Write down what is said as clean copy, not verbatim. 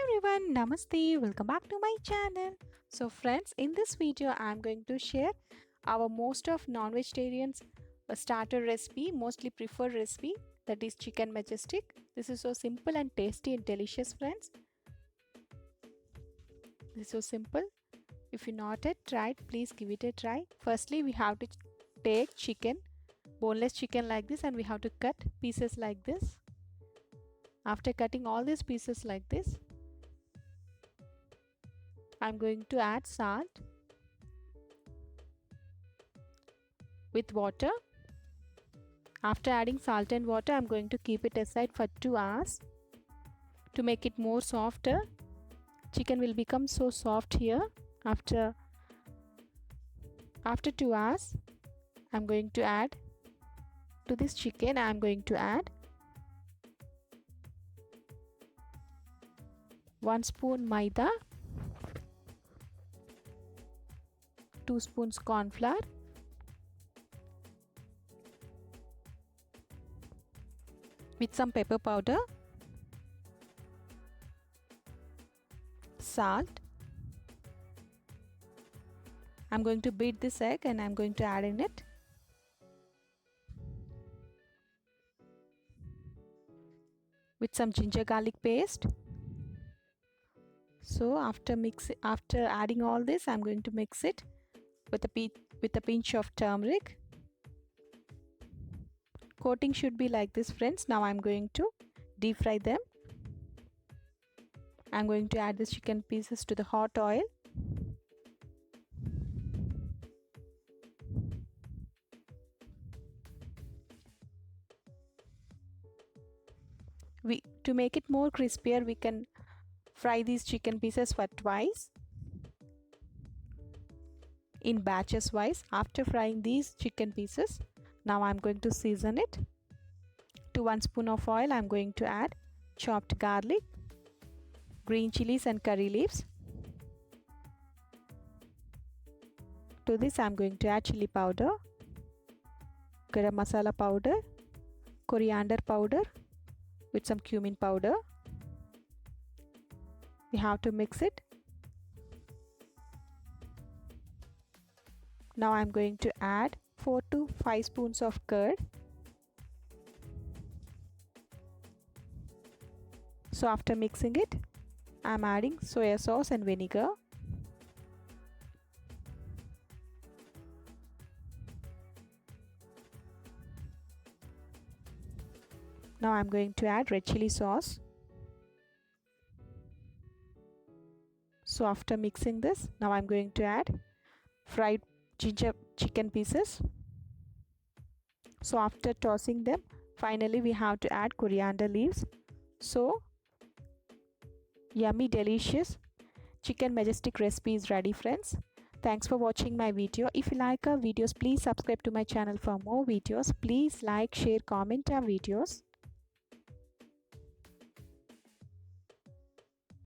everyone, Namaste, welcome back to my channel. So friends, in this video I'm going to share our most of non-vegetarians starter recipe, mostly preferred recipe, that is chicken majestic. This is so simple and tasty and delicious, friends. This is so simple. If you not yet tried, please give it a try. Firstly, we have to take chicken, boneless chicken like this, and we have to cut pieces like this. After cutting all these pieces like this, I'm going to add salt with water. After adding salt and water, I'm going to keep it aside for 2 hours to make it more softer. Chicken will become so soft here. After 2 hours, I'm going to add to this chicken, I'm going to add 1 spoon maida, 2 spoons corn flour, with some pepper powder, salt. I'm going to beat this egg and I'm going to add in it. With some ginger garlic paste. So after adding all this, I'm going to mix it with a pinch of turmeric. Coating should be like this, friends. Now I'm going to deep fry them. I'm going to add the chicken pieces to the hot oil. To make it more crispier, we can fry these chicken pieces for twice in batches wise. After frying these chicken pieces, now I'm going to season it. To 1 spoon of oil, I'm going to add chopped garlic, green chilies and curry leaves. To this, I'm going to add chili powder, garam masala powder, coriander powder with some cumin powder. We have to mix it. Now I'm going to add 4 to 5 spoons of curd. So after mixing it, I'm adding soya sauce and vinegar. Now I'm going to add red chili sauce. So after mixing this, now I'm going to add fried ginger chicken pieces. So after tossing them, finally we have to add coriander leaves. So yummy, delicious chicken majestic recipe is ready, friends. Thanks for watching my video. If you like our videos, please subscribe to my channel for more videos. Please like, share, comment our videos.